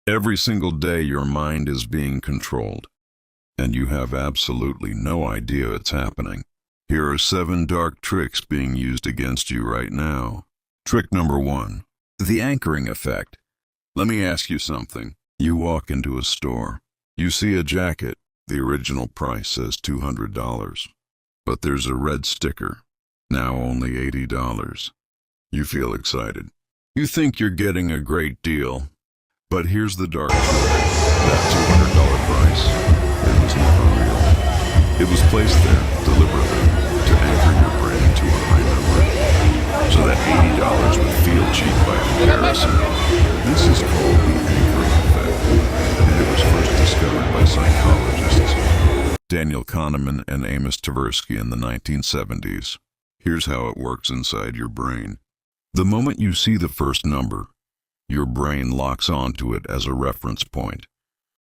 Every single day your mind is being controlled, and you have absolutely no idea it's happening. Here are 7 dark tricks being used against you right now. Trick number 1. The anchoring effect. Let me ask you something. You walk into a store. You see a jacket. The original price says $200, but there's a red sticker. Now only $80. You feel excited. You think you're getting a great deal. But here's the dark truth. That $200 price, it was never real. It was placed there deliberately to anchor your brain to a high number, so that $80 would feel cheap by comparison. This is called the anchoring effect, and it was first discovered by psychologists Daniel Kahneman and Amos Tversky in the 1970s. Here's how it works inside your brain. The moment you see the first number, your brain locks onto it as a reference point.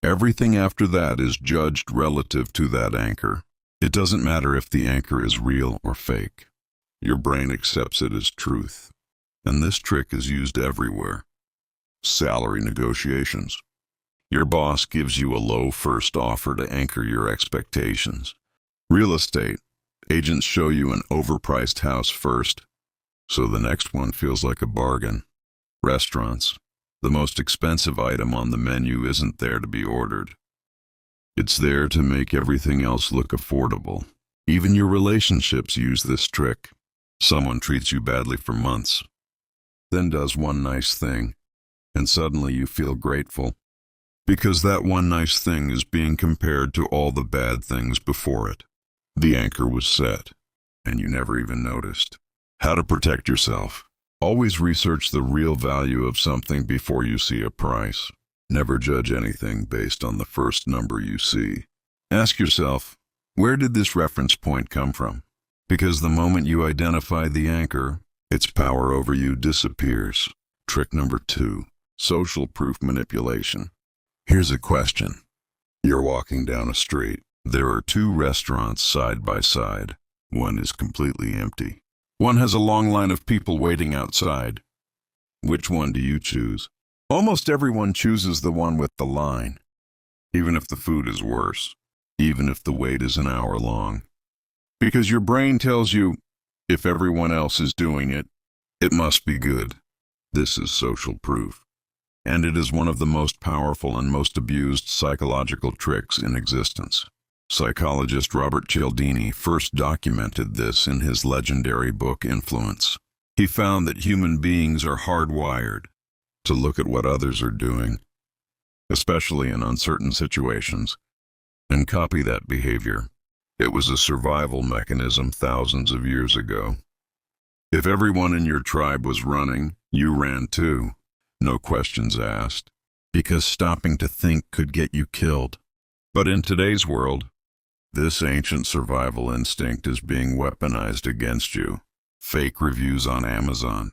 Everything after that is judged relative to that anchor. It doesn't matter if the anchor is real or fake. Your brain accepts it as truth. And this trick is used everywhere. Salary negotiations. Your boss gives you a low first offer to anchor your expectations. Real estate. Agents show you an overpriced house first, so the next one feels like a bargain. Restaurants. The most expensive item on the menu isn't there to be ordered. It's there to make everything else look affordable. Even your relationships use this trick. Someone treats you badly for months, then does one nice thing, and suddenly you feel grateful. Because that one nice thing is being compared to all the bad things before it. The anchor was set, and you never even noticed. How to protect yourself. Always research the real value of something before you see a price. Never judge anything based on the first number you see. Ask yourself, where did this reference point come from? Because the moment you identify the anchor, its power over you disappears. Trick number 2, social proof manipulation. Here's a question. You're walking down a street. There are 2 restaurants side by side. One is completely empty. One has a long line of people waiting outside. Which one do you choose? Almost everyone chooses the one with the line, even if the food is worse, even if the wait is an hour long. Because your brain tells you, if everyone else is doing it, it must be good. This is social proof, and it is one of the most powerful and most abused psychological tricks in existence. Psychologist Robert Cialdini first documented this in his legendary book Influence. He found that human beings are hardwired to look at what others are doing, especially in uncertain situations, and copy that behavior. It was a survival mechanism thousands of years ago. If everyone in your tribe was running, you ran too. No questions asked, because stopping to think could get you killed. But in today's world, this ancient survival instinct is being weaponized against you. Fake reviews on Amazon,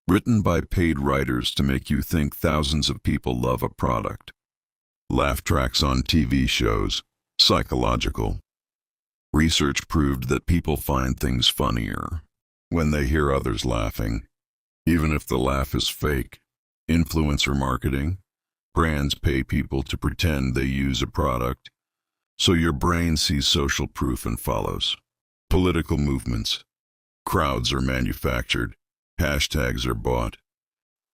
written by paid writers to make you think thousands of people love a product. Laugh tracks on TV shows, psychological. Research proved that people find things funnier when they hear others laughing, even if the laugh is fake. Influencer marketing. Brands pay people to pretend they use a product, so your brain sees social proof and follows. Political movements. Crowds are manufactured. Hashtags are bought.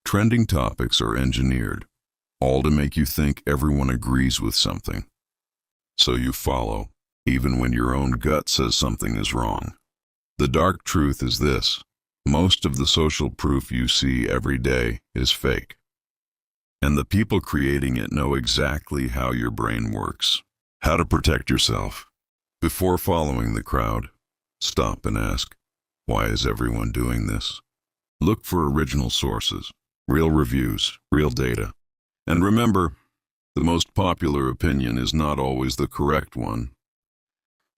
Trending topics are engineered, all to make you think everyone agrees with something. So you follow, even when your own gut says something is wrong. The dark truth is this: most of the social proof you see every day is fake. And the people creating it know exactly how your brain works. How to protect yourself. Before following the crowd, stop and ask, why is everyone doing this? Look for original sources, real reviews, real data. And remember, the most popular opinion is not always the correct one.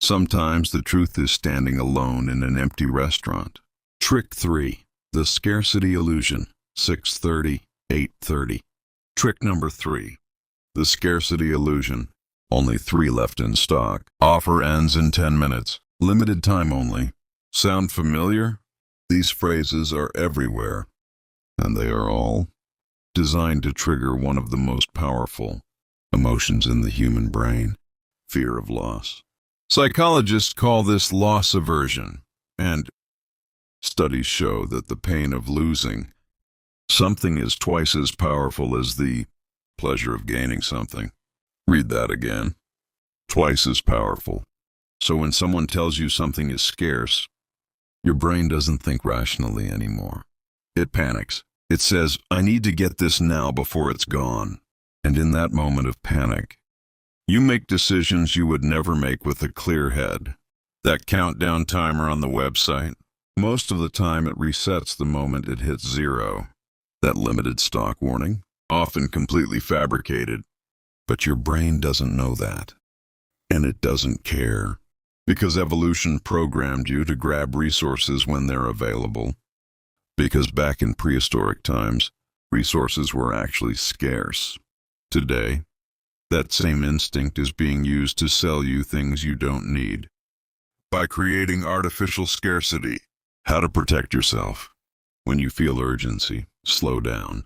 Sometimes the truth is standing alone in an empty restaurant. Trick 3. The scarcity illusion. 6:30, 8:30. Trick number 3. The scarcity illusion. Only 3 left in stock. Offer ends in 10 minutes. Limited time only. Sound familiar? These phrases are everywhere, and they are all designed to trigger one of the most powerful emotions in the human brain: fear of loss. Psychologists call this loss aversion, and studies show that the pain of losing something is twice as powerful as the pleasure of gaining something. Read that again. Twice as powerful. So when someone tells you something is scarce, your brain doesn't think rationally anymore. It panics. It says, I need to get this now before it's gone. And in that moment of panic, you make decisions you would never make with a clear head. That countdown timer on the website, most of the time it resets the moment it hits zero. That limited stock warning, often completely fabricated. But your brain doesn't know that. And it doesn't care. Because evolution programmed you to grab resources when they're available. Because back in prehistoric times, resources were actually scarce. Today, that same instinct is being used to sell you things you don't need. By creating artificial scarcity. How to protect yourself. When you feel urgency, slow down,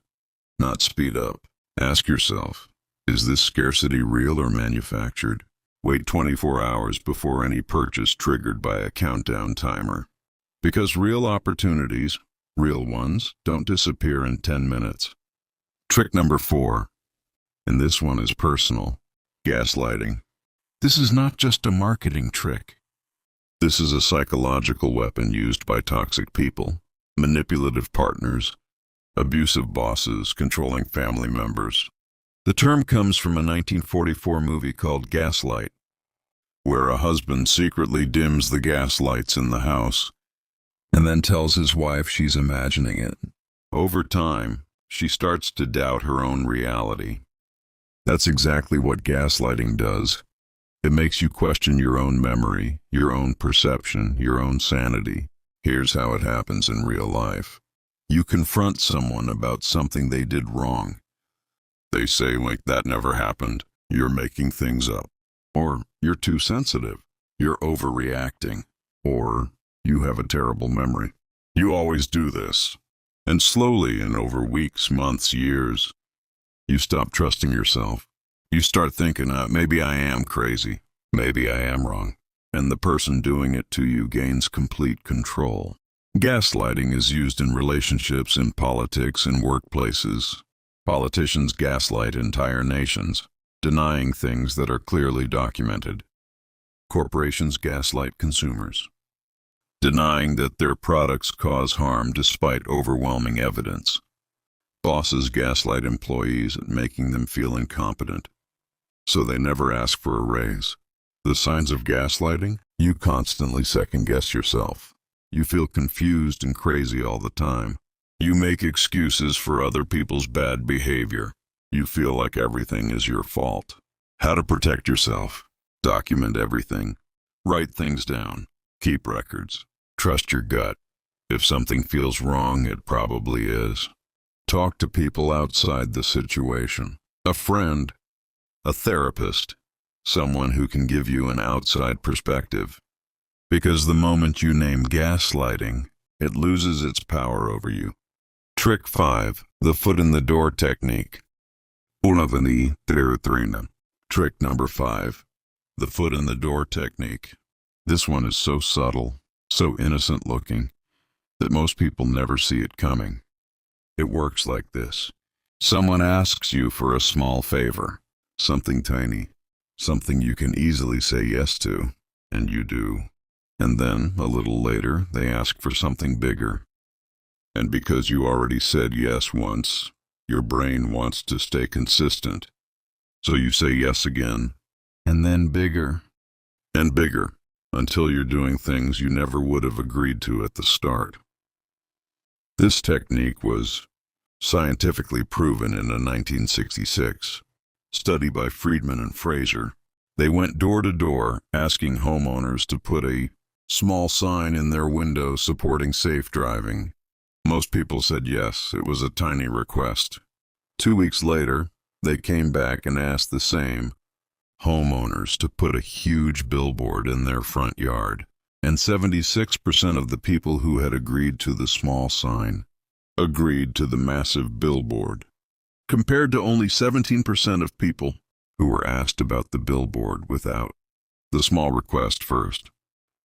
not speed up. Ask yourself, is this scarcity real or manufactured? Wait 24 hours before any purchase triggered by a countdown timer. Because real opportunities, real ones, don't disappear in 10 minutes. Trick number 4. And this one is personal. Gaslighting. This is not just a marketing trick. This is a psychological weapon used by toxic people, manipulative partners, abusive bosses, controlling family members. The term comes from a 1944 movie called Gaslight, where a husband secretly dims the gas lights in the house and then tells his wife she's imagining it. Over time, she starts to doubt her own reality. That's exactly what gaslighting does. It makes you question your own memory, your own perception, your own sanity. Here's how it happens in real life. You confront someone about something they did wrong. They say, like, that never happened. You're making things up. Or, you're too sensitive. You're overreacting. Or, you have a terrible memory. You always do this. And slowly, and over weeks, months, years, you stop trusting yourself. You start thinking, maybe I am crazy. Maybe I am wrong. And the person doing it to you gains complete control. Gaslighting is used in relationships, in politics, in workplaces. Politicians gaslight entire nations, denying things that are clearly documented. Corporations gaslight consumers, denying that their products cause harm despite overwhelming evidence. Bosses gaslight employees, making them feel incompetent, so they never ask for a raise. The signs of gaslighting? You constantly second-guess yourself. You feel confused and crazy all the time. You make excuses for other people's bad behavior. You feel like everything is your fault. How to protect yourself? Document everything. Write things down. Keep records. Trust your gut. If something feels wrong, it probably is. Talk to people outside the situation. A friend, a therapist, someone who can give you an outside perspective. Because the moment you name gaslighting, it loses its power over you. Trick 5. The foot in the door technique. Trick number 5. The foot in the door technique. This one is so subtle, so innocent looking, that most people never see it coming. It works like this. Someone asks you for a small favor, something tiny, something you can easily say yes to, and you do. And then, a little later, they ask for something bigger. And because you already said yes once, your brain wants to stay consistent. So you say yes again, and then bigger, and bigger, until you're doing things you never would have agreed to at the start. This technique was scientifically proven in a 1966 study by Friedman and Fraser. They went door to door asking homeowners to put a small sign in their window supporting safe driving. Most people said yes, it was a tiny request. 2 weeks later, they came back and asked the same homeowners to put a huge billboard in their front yard. And 76% of the people who had agreed to the small sign agreed to the massive billboard. compared to only 17% of people who were asked about the billboard without the small request first.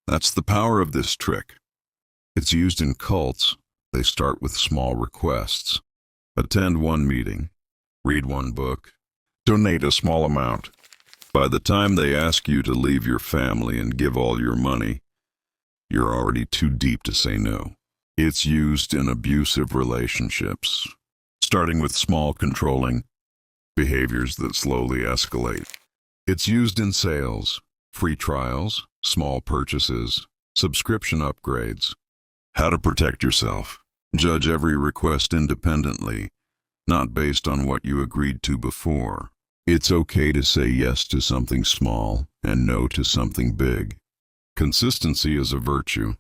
That's the power of this trick. It's used in cults. They start with small requests. Attend one meeting, read one book, donate a small amount. By the time they ask you to leave your family and give all your money, you're already too deep to say no. It's used in abusive relationships, starting with small controlling behaviors that slowly escalate. It's used in sales, free trials, small purchases, subscription upgrades. How to protect yourself. Judge every request independently, not based on what you agreed to before. It's okay to say yes to something small and no to something big. Consistency is a virtue,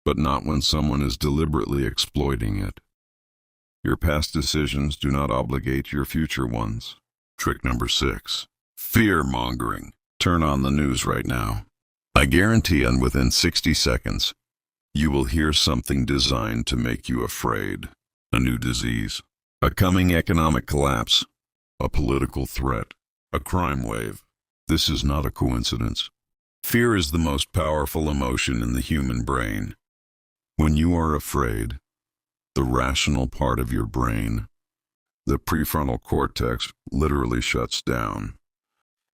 but not when someone is deliberately exploiting it. Your past decisions do not obligate your future ones. Trick number 6. Fear-mongering. Turn on the news right now. I guarantee within 60 seconds, you will hear something designed to make you afraid. A new disease, a coming economic collapse, a political threat, a crime wave. This is not a coincidence. Fear is the most powerful emotion in the human brain. When you are afraid, the rational part of your brain, the prefrontal cortex, literally shuts down.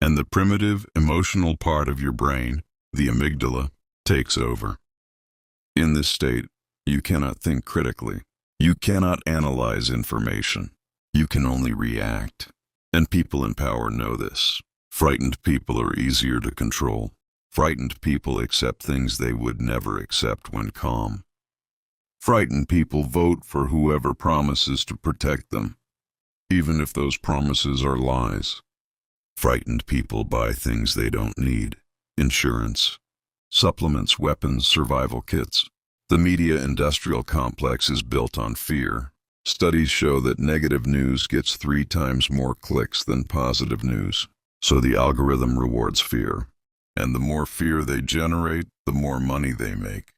And the primitive, emotional part of your brain, the amygdala, takes over. In this state, you cannot think critically. You cannot analyze information. You can only react. And people in power know this. Frightened people are easier to control. Frightened people accept things they would never accept when calm. Frightened people vote for whoever promises to protect them, even if those promises are lies. Frightened people buy things they don't need. Insurance, supplements, weapons, survival kits. The media industrial complex is built on fear. Studies show that negative news gets 3 times more clicks than positive news. So the algorithm rewards fear. And the more fear they generate, the more money they make.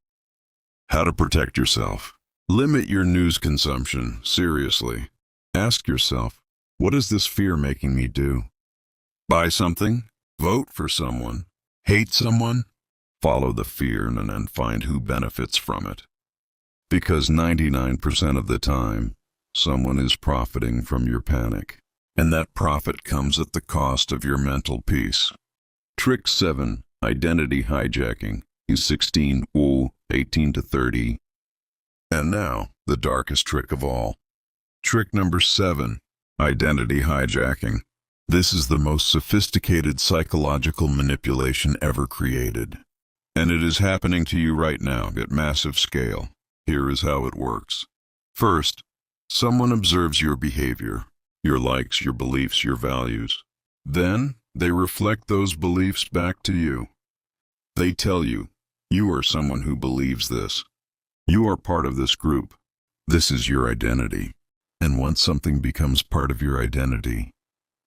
How to protect yourself. Limit your news consumption, seriously. Ask yourself, what is this fear making me do? Buy something? Vote for someone? Hate someone? Follow the fear and then find who benefits from it. Because 99% of the time, someone is profiting from your panic. And that profit comes at the cost of your mental peace. Trick 7. Identity hijacking. Use 16, 18 to 30. And now, the darkest trick of all. Trick number 7. Identity hijacking. This is the most sophisticated psychological manipulation ever created. And it is happening to you right now at massive scale. Here is how it works. First, someone observes your behavior, your likes, your beliefs, your values. Then, they reflect those beliefs back to you. They tell you, you are someone who believes this. You are part of this group. This is your identity. And once something becomes part of your identity,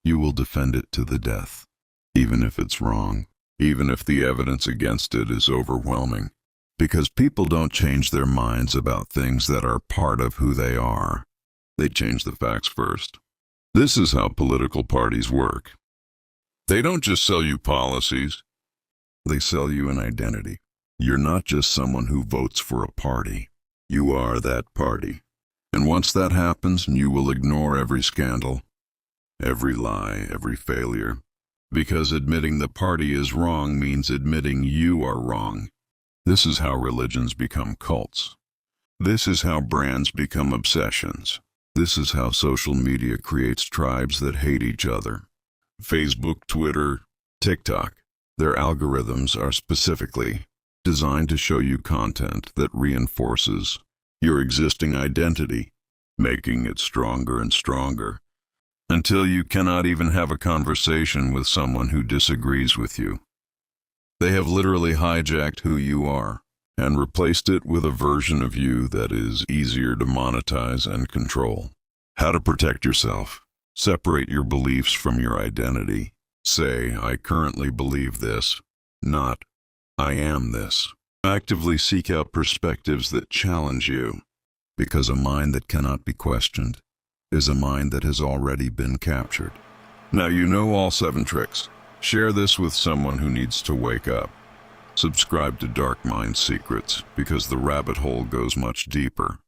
you will defend it to the death, even if it's wrong, even if the evidence against it is overwhelming. Because people don't change their minds about things that are part of who they are. They change the facts first. This is how political parties work. They don't just sell you policies. They sell you an identity. You're not just someone who votes for a party. You are that party. And once that happens, you will ignore every scandal, every lie, every failure. Because admitting the party is wrong means admitting you are wrong. This is how religions become cults. This is how brands become obsessions. This is how social media creates tribes that hate each other. Facebook, Twitter, TikTok. Their algorithms are specifically designed to show you content that reinforces your existing identity, making it stronger and stronger, until you cannot even have a conversation with someone who disagrees with you. They have literally hijacked who you are and replaced it with a version of you that is easier to monetize and control. How to protect yourself. Separate your beliefs from your identity. Say, I currently believe this, not, I am this. Actively seek out perspectives that challenge you, because a mind that cannot be questioned is a mind that has already been captured. Now you know all 7 tricks. Share this with someone who needs to wake up. Subscribe to Dark Mind Secrets because the rabbit hole goes much deeper.